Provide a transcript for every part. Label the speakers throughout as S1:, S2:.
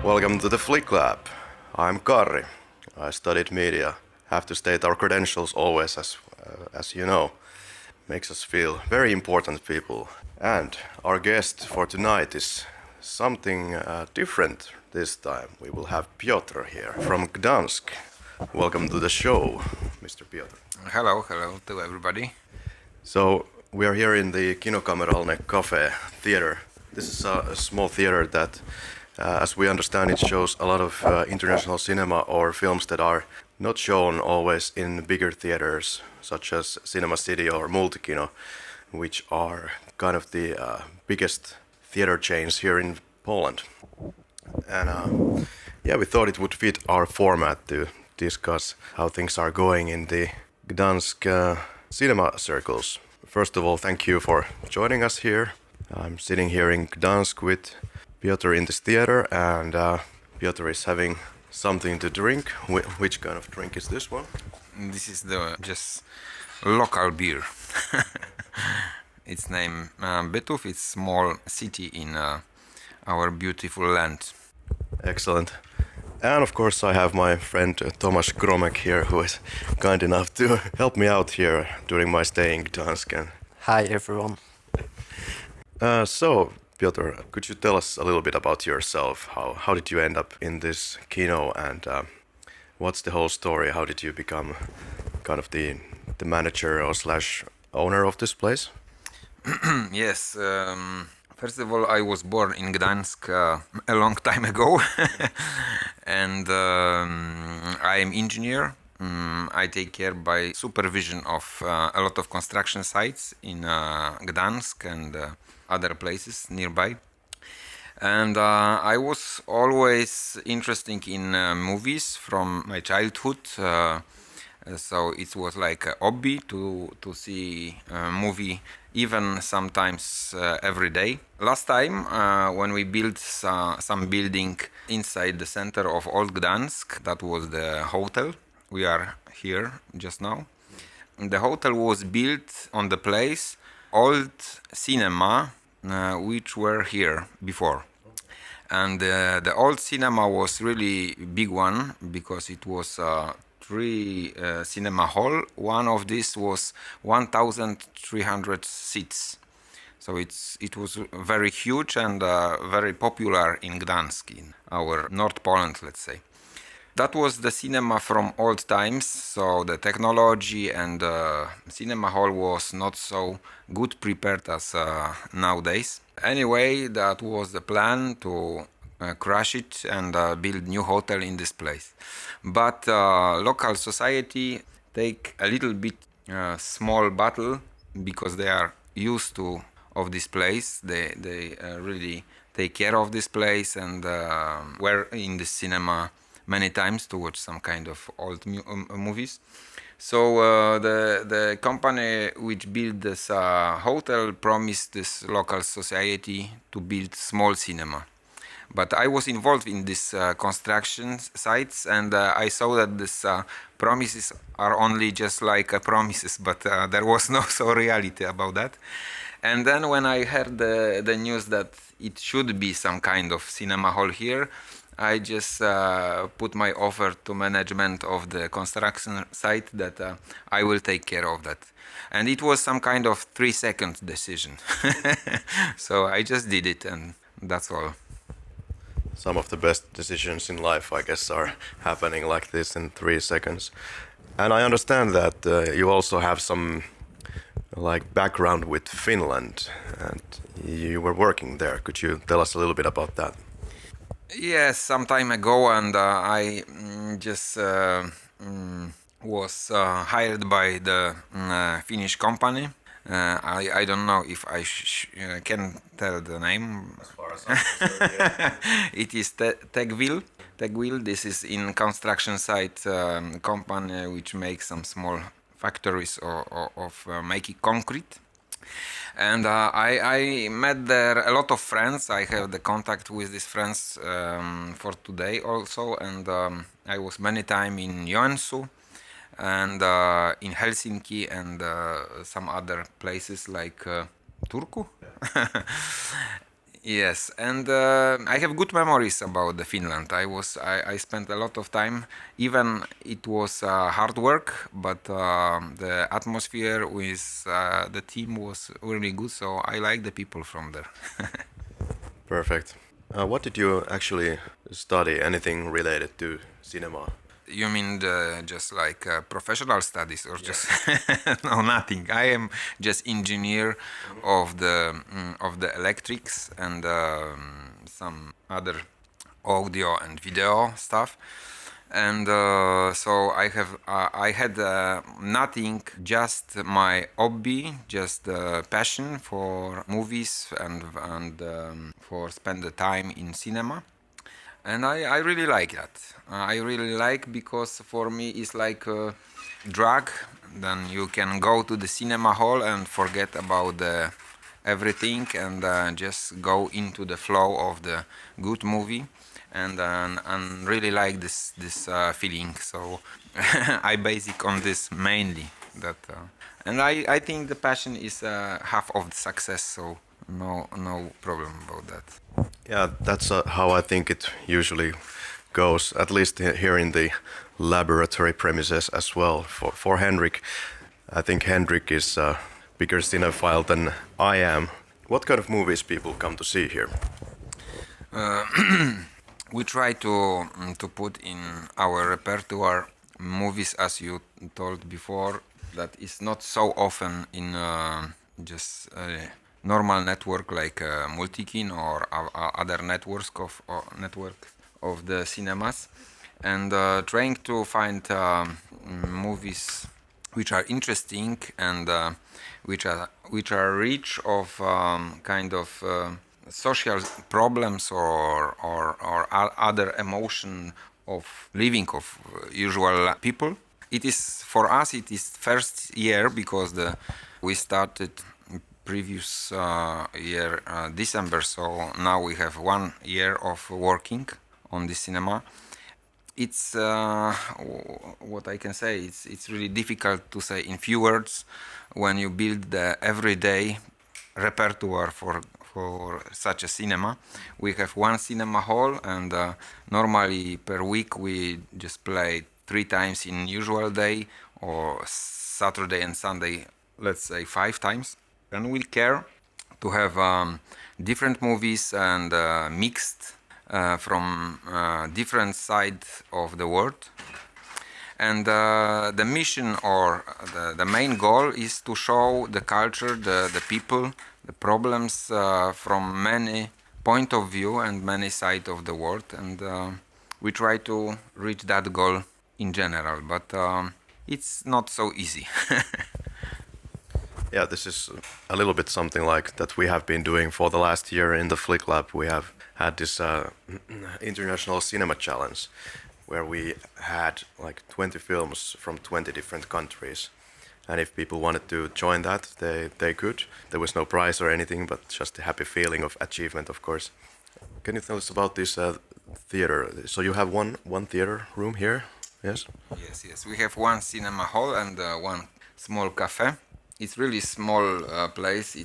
S1: Welcome to the Flick Lab. I'm Karri. I studied media. Have to state our credentials always, as you know. Makes us feel very important people. And our guest for tonight is something different this time. We will have Piotr here from Gdansk. Welcome to the show, Mr. Piotr.
S2: Hello to everybody.
S1: So we are here in the Kino Kameralne Cafe theater. This is a small theater that, as we understand, it shows a lot of international cinema or films that are not shown always in bigger theaters, such as Cinema City or Multikino, which are kind of the biggest theater chains here in Poland. And we thought it would fit our format to discuss how things are going in the Gdansk cinema circles. First of all, thank you for joining us here. I'm sitting here in Gdansk with Piotr in this theater, and Piotr is having something to drink. Which kind of drink is this one?
S2: This is the just local beer. It's named Bytów. It's small city in our beautiful land.
S1: Excellent. And of course I have my friend Tomasz Gromek here, who is kind enough to help me out here during my stay in Gdansk.
S3: Hi everyone.
S1: So Piotr, could you tell us a little bit about yourself? How did you end up in this kino, and what's the whole story? How did you become kind of the manager or slash owner of this place?
S2: Yes. First of all, I was born in Gdansk a long time ago, and I am engineer. I take care by supervision of a lot of construction sites in Gdansk and other places nearby. And I was always interested in movies from my childhood. So it was like a hobby to see a movie, even sometimes every day. Last time when we built some building inside the center of Old Gdansk, that was the hotel. We are here just now. The hotel was built on the place old cinema which were here before. And the old cinema was really big one because it was 3 cinema hall. One of these was 1,300 seats. So it was very huge and very popular in Gdansk, in our North Poland, let's say. That was the cinema from old times, so the technology and cinema hall was not so good prepared as nowadays. Anyway, that was the plan to crash it and build new hotel in this place. But local society take a little bit small battle because they are used to of this place. They really take care of this place and were in the cinema many times to watch some kind of old movies. So the company which built this hotel promised this local society to build small cinema. But I was involved in this construction sites, and I saw that these promises are only just like promises, but there was no so reality about that. And then when I heard the news that it should be some kind of cinema hall here, I just put my offer to management of the construction site that I will take care of that. And it was some kind of 3-second decision. So I just did it, and that's all.
S1: Some of the best decisions in life, I guess, are happening like this in 3 seconds. And I understand that you also have some background with Finland, and you were working there. Could you tell us a little bit about that?
S2: Yes, some time ago, and I just was hired by the Finnish company. I don't know if I can tell the name.
S1: As far as I'm concerned, yeah.
S2: It is Telkki. This is in construction site company which makes some small factories of making concrete. And I met there a lot of friends. I have the contact with these friends for today also. And I was many time in Joensuu and in Helsinki and some other places like Turku. Yes, and I have good memories about the Finland. I spent a lot of time. Even it was hard work, but the atmosphere with the team was really good. So I like the people from there.
S1: Perfect. What did you actually study? Anything related to cinema?
S2: You mean just like professional studies or just no, nothing. I am just engineer of the electrics and some other audio and video stuff. And so I had nothing, just my hobby, just passion for movies and for spend the time in cinema. And I really like that. I really like because for me it's like a drug. Then you can go to the cinema hall and forget about everything and just go into the flow of the good movie. And really like this feeling. So I base it on this mainly. And I think the passion is half of the success. So no problem about that.
S1: Yeah, that's how I think it usually goes, at least here in the laboratory premises as well. For Henrik, I think Henrik is a bigger cinephile than I am. What kind of movies people come to see here?
S2: We try to put in our repertoire movies, as you told before, that is not so often in just normal network like Multikin or other networks of the cinemas, and trying to find movies which are interesting and which are rich of kind of social problems or other emotion of living of usual people. It is for us. It is first year because we started previous year December. So now we have 1 year of working on the cinema. It's what I can say. It's really difficult to say in few words when you build the everyday repertoire for such a cinema. We have one cinema hall, and normally per week we just play 3 times in usual day, or Saturday and Sunday, let's say 5 times. And we care to have different movies and mixed from different sides of the world. And the mission or the main goal is to show the culture, the people, the problems from many point of view and many sides of the world. And we try to reach that goal in general, but it's not so easy.
S1: Yeah, this is a little bit something like that we have been doing for the last year in the Flick Lab. We have had this international cinema challenge where we had like 20 films from 20 different countries. And if people wanted to join that, they could. There was no prize or anything, but just a happy feeling of achievement, of course. Can you tell us about this theater? So you have one theater room here, yes?
S2: Yes. We have one cinema hall and one small cafe. It's really small place.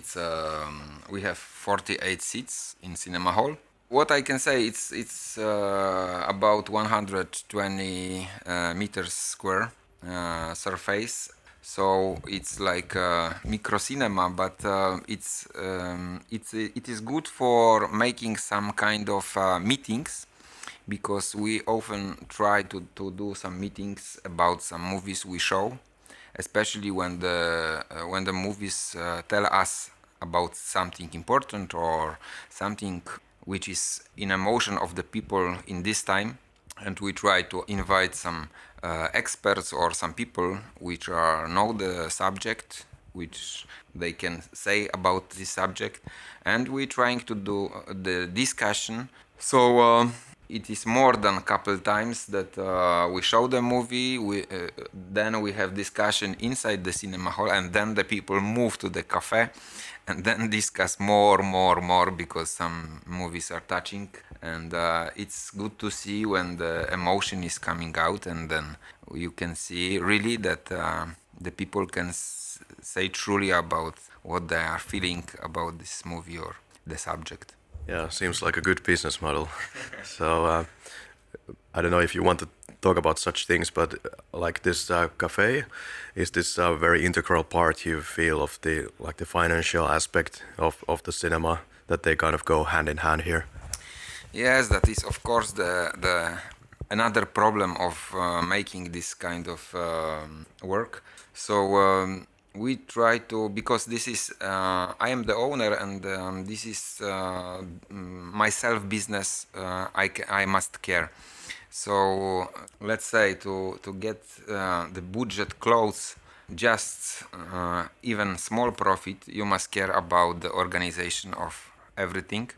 S2: We have 48 seats in cinema hall. What I can say, it's about 120 meters square surface. So it's like micro cinema, but it is good for making some kind of meetings, because we often try to do some meetings about some movies we show, especially when the movies tell us about something important or something which is in emotion of the people in this time. And we try to invite some experts or some people which know the subject, which they can say about this subject, and we're trying to do the discussion. So it is more than a couple times that we show the movie, then we have discussion inside the cinema hall, and then the people move to the cafe and then discuss more, because some movies are touching, and it's good to see when the emotion is coming out, and then you can see really that the people can say truly about what they are feeling about this movie or the subject.
S1: Yeah, seems like a good business model. So I don't know if you want to talk about such things, but like this cafe, is this a very integral part you feel of the like the financial aspect of the cinema that they kind of go hand in hand here?
S2: Yes, that is of course the another problem of making this kind of work. So we try to, because this is I am the owner, and this is my self business. I must care. So let's say to get the budget close, just even small profit, you must care about the organization of everything.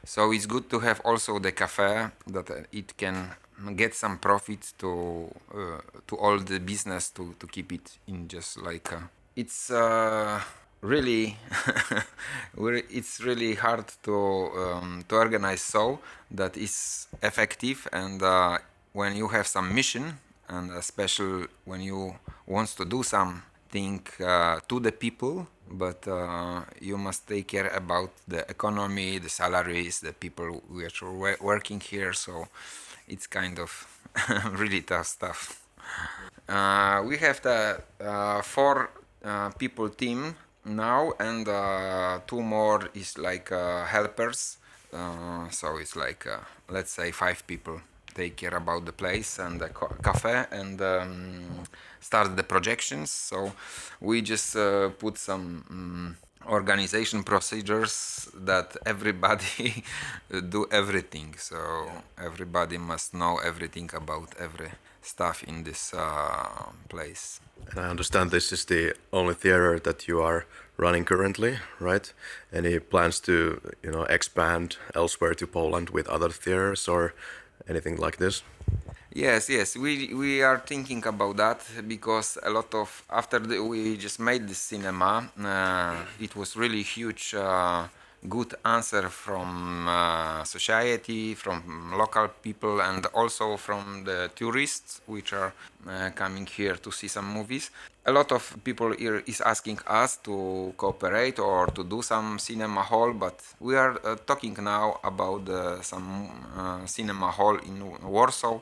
S2: So it's good to have also the cafe that it can get some profit to all the business to keep it in just like it's really it's really hard to organize so that is effective, and when you have some mission, and especially when you want to do something to the people, but you must take care about the economy, the salaries, the people which are working here. So it's kind of really tough stuff. We have the four people team now, and two more is like helpers. So it's like let's say five people take care about the place and the cafe, and start the projections. So we just put some organization procedures that everybody do everything. So everybody must know everything about every stuff in this place.
S1: And I understand this is the only theater that you are running currently, right? Any plans to, you know, expand elsewhere to Poland with other theaters or anything like this?
S2: Yes, we are thinking about that, because a lot of after we just made the cinema, it was really huge, good answer from society, from local people, and also from the tourists which are coming here to see some movies. A lot of people here is asking us to cooperate or to do some cinema hall, but we are talking now about some cinema hall in Warsaw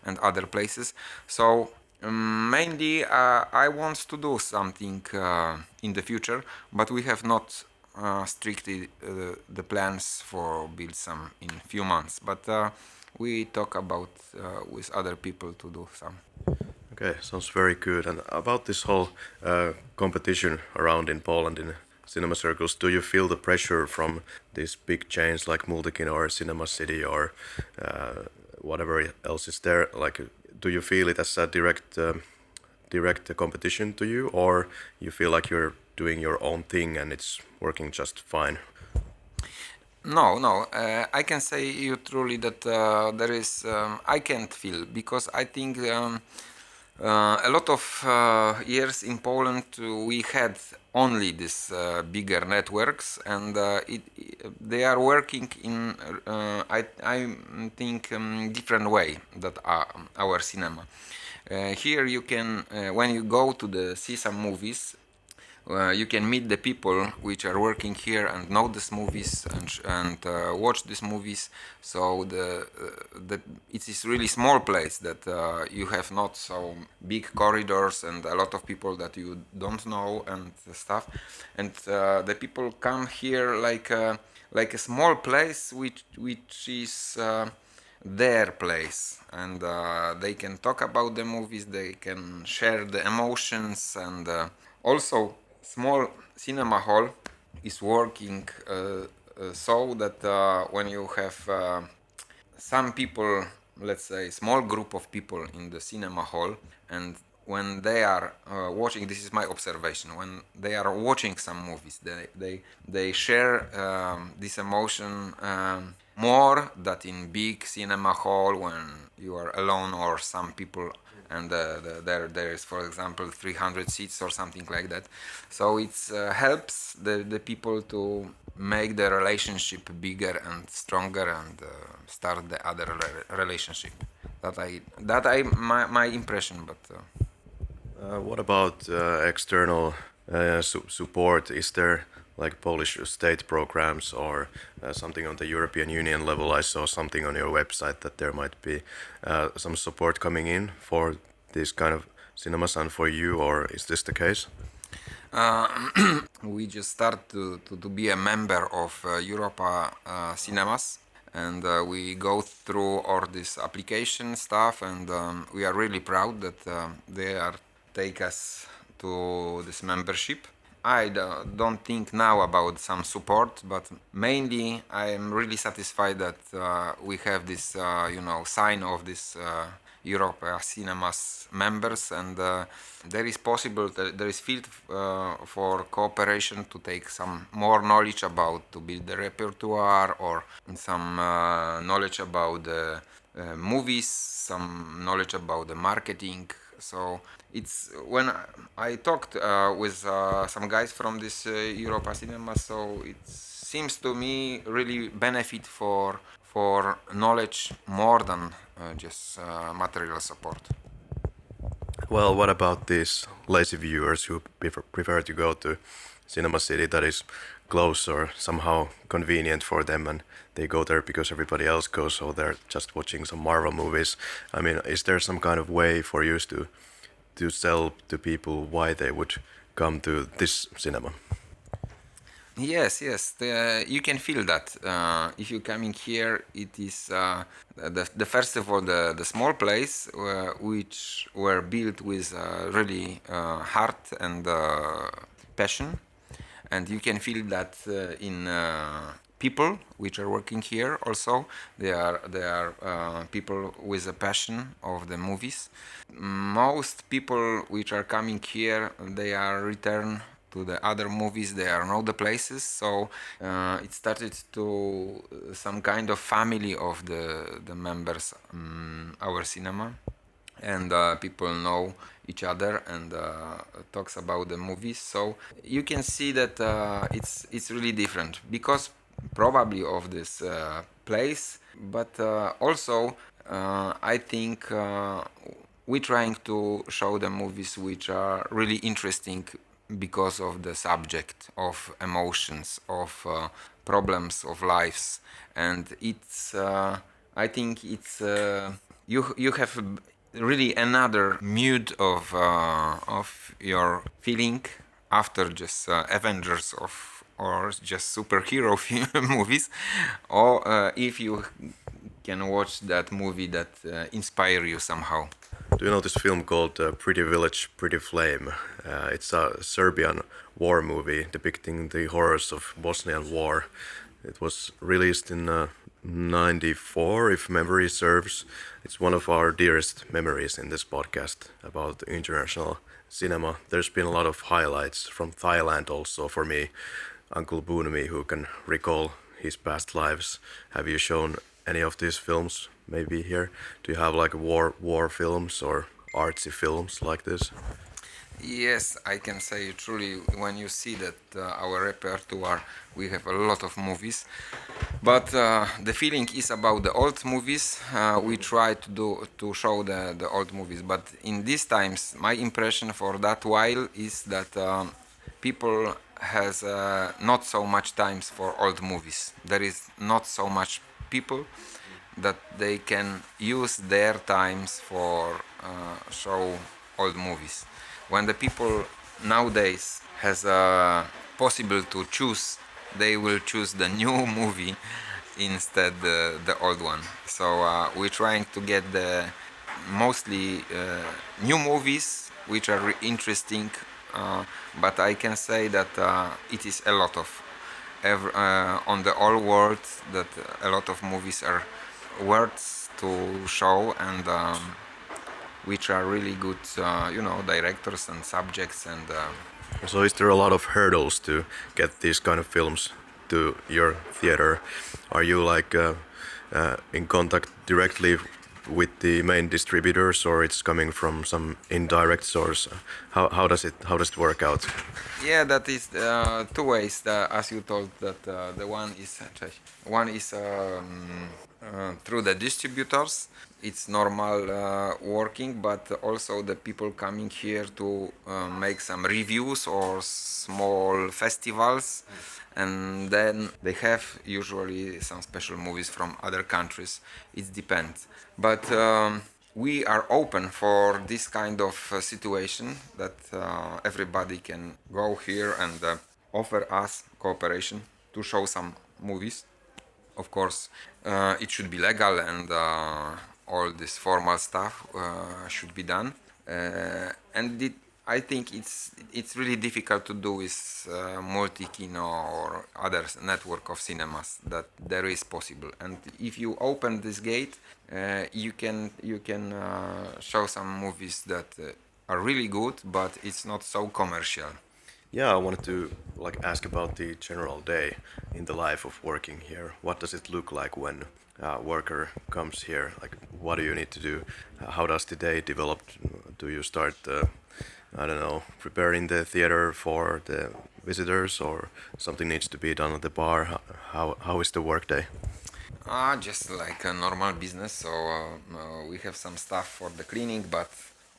S2: and other places. So mainly I want to do something in the future, but we have not strictly the plans for build some in few months. But we talk about with other people to do some.
S1: Okay, sounds very good. And about this whole competition around in Poland in cinema circles, do you feel the pressure from these big chains like Multikino or Cinema City or whatever else is there? Like, do you feel it as a direct competition to you, or you feel like you're doing your own thing and it's working just fine?
S2: No. I can say you truly that there is. I can't feel, because I think a lot of years in Poland we had only these bigger networks, and they are working in I think different way that our cinema. Here you can when you go to the see some movies, you can meet the people which are working here and know these movies, and watch these movies. So it is really small place that you have not so big corridors and a lot of people that you don't know and stuff. And the people come here like a small place which is their place, and they can talk about the movies, they can share the emotions, and also small cinema hall is working so that when you have some people, let's say small group of people in the cinema hall, and when they are watching, this is my observation, when they are watching some movies, they share this emotion more than in big cinema hall when you are alone or some people, and there is, for example, 300 seats or something like that. So it helps the people to make the relationship bigger and stronger, and start the other relationship. That I my impression, but.
S1: What about external support? Is there like Polish state programs or something on the European Union level. I saw something on your website that there might be some support coming in for these kind of cinemas and for you, or is this the case?
S2: We just start to be a member of Europa Cinemas, and we go through all this application stuff, and we are really proud that they are take us to this membership. I don't think now about some support, but mainly I am really satisfied that we have this, sign of this Europa Cinemas members, and there is possible that there is field for cooperation to take some more knowledge about to build the repertoire, or some knowledge about the movies, some knowledge about the marketing. So it's when I talked with some guys from this Europa Cinema, so it seems to me really benefit for knowledge more than just material support.
S1: Well, what about these lazy viewers who prefer to go to Cinema City that is close or somehow convenient for them, and they go there because everybody else goes, so they're just watching some Marvel movies? I mean, is there some kind of way for you to sell to people why they would come to this cinema?
S2: Yes, you can feel that. If you're coming here, it is the first of all the small place which were built with really heart and passion, and you can feel that in people which are working here. Also, they are people with a passion of the movies. Most people which are coming here, they are return to the other movies, they are know the places, so it started to some kind of family of the members, our cinema, and people know each other and talks about the movies. So you can see that it's really different because probably of this place, but also I think we're trying to show the movies which are really interesting because of the subject of emotions, of problems of lives, and it's I think it's you have really another mood of your feeling after just Avengers or just superhero movies, or if you can watch that movie that inspire you somehow.
S1: Do you know this film called Pretty Village, Pretty Flame? It's a Serbian war movie depicting the horrors of Bosnian War. It was released in '94, if memory serves. It's one of our dearest memories in this podcast about international cinema. There's been a lot of highlights from Thailand also for me. Uncle Boonami, who can recall his past lives. Have you shown any of these films maybe here? Do you have like war films or artsy films like this?
S2: Yes, I can say truly when you see that our repertoire, we have a lot of movies, but the feeling is about the old movies. We try to show the old movies, but in these times, my impression for that while is that people has not so much times for old movies. There is not so much people that they can use their times for show old movies. When the people nowadays has possible to choose, they will choose the new movie instead the old one. So we're trying to get the mostly new movies which are interesting, but I can say that it is a lot of on the whole world that a lot of movies are worth to show, and which are really good, directors and subjects. And
S1: So is there a lot of hurdles to get these kind of films to your theater? Are you like in contact directly with the main distributors, or it's coming from some indirect source? How does it work out?
S2: yeah, that is two ways. As you told that the one is through the distributors. It's normal working, but also the people coming here to make some reviews or small festivals, and then they have usually some special movies from other countries. It depends, but we are open for this kind of situation that everybody can go here and offer us cooperation to show some movies. Of course, it should be legal and all this formal stuff should be done. And I think it's really difficult to do with multi-kino or other network of cinemas that there is possible. And if you open this gate, you can show some movies that are really good, but it's not so commercial.
S1: Yeah, I wanted to ask about the general day in the life of working here. What does it look like when a worker comes here? Like, what do you need to do? How does the day develop? Do you start, I don't know, preparing the theater for the visitors, or something needs to be done at the bar? How is the work day?
S2: Just like a normal business. So we have some stuff for the cleaning, but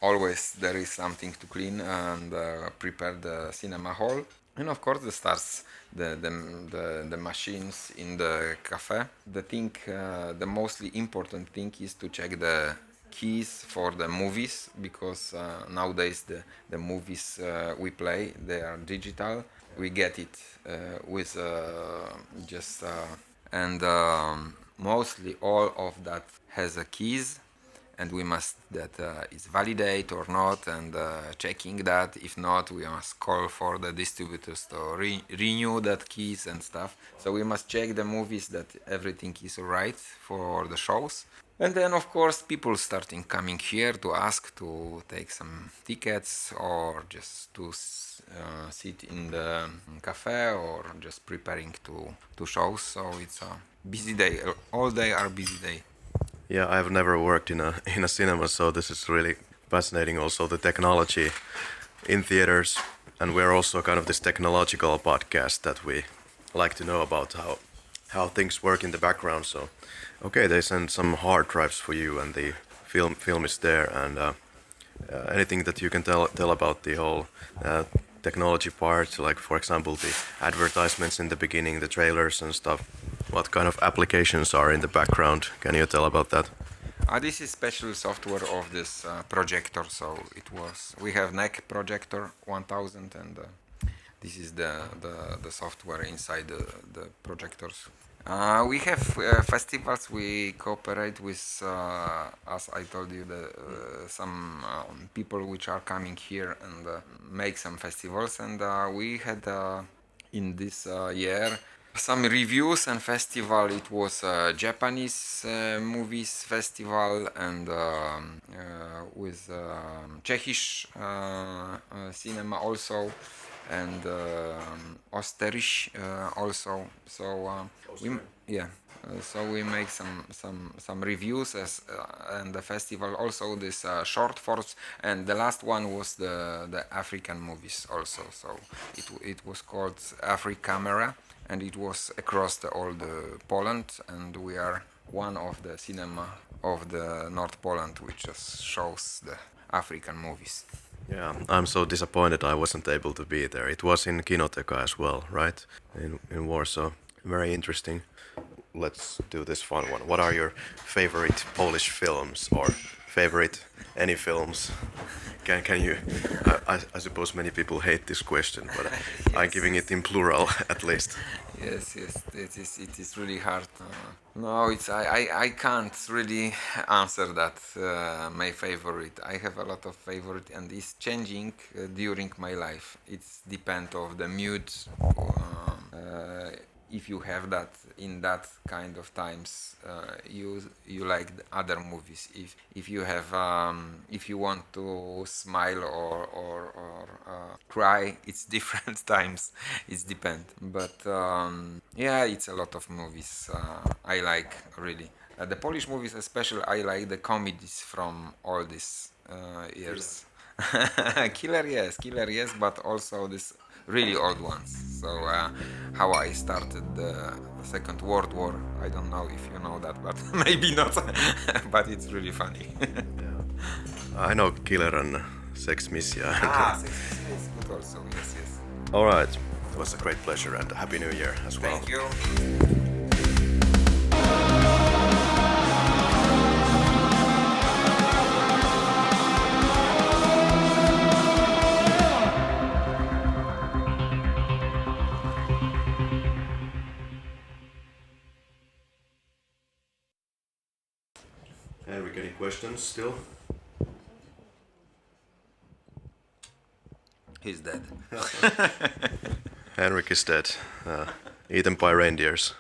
S2: always there is something to clean and prepare the cinema hall. And of course, the stars, the machines in the cafe. The mostly important thing is to check the keys for the movies, because nowadays the movies we play, they are digital. We get it with just and mostly all of that has a keys, and we must that is validate or not, and checking that. If not, we must call for the distributors to renew that keys and stuff. So we must check the movies that everything is alright for the shows. And then of course people starting coming here to ask to take some tickets, or just to sit in the cafe, or just preparing to shows. So it's a busy day. All day are busy day.
S1: Yeah, I've never worked in a cinema, so this is really fascinating. Also, the technology in theaters, and we're also kind of this technological podcast that we like to know about how things work in the background. So, okay, they send some hard drives for you, and the film is there. And anything that you can tell about the whole technology part, like for example the advertisements in the beginning, the trailers and stuff. What kind of applications are in the background? Can you tell about that?
S2: This is special software of this projector. So we have NEC projector 1000, and this is the software inside the projectors. We have festivals. We cooperate with, as I told you, some people which are coming here and make some festivals. And we had in this year some reviews and festival. It was a Japanese movies festival, and with Czechish cinema also, and Osterish also. So we yeah. So we make some reviews and the festival also this short forms, and the last one was the African movies also. So it was called Africamera, and it was across all the Poland, and we are one of the cinema of the North Poland which just shows the African movies.
S1: Yeah, I'm so disappointed I wasn't able to be there. It was in Kinoteka as well, right? In Warsaw. Very interesting. Let's do this fun one. What are your favorite Polish films, or favorite any films? Can you? I suppose many people hate this question, but I'm giving it in plural at least.
S2: Yes, it is really hard. No, I can't really answer that. My favorite. I have a lot of favorite, and it's changing during my life. It's depend of the mood. If you have that in that kind of times, you like the other movies. If you have if you want to smile or cry, it's different times. It's depend. But yeah, it's a lot of movies I like really. The Polish movies, especially, I like the comedies from all these years. Killer, yes, but also this really old ones. So how I started the Second World War, I don't know if you know that, but maybe not. But it's really funny.
S1: I know Killer and Sex Missia.
S2: Sex is good also. Yes, yes.
S1: All right. It was a great pleasure and a Happy New Year as well.
S2: Thank you.
S1: Henrik, any questions still?
S2: He's dead.
S1: Henrik is dead, eaten by reindeers.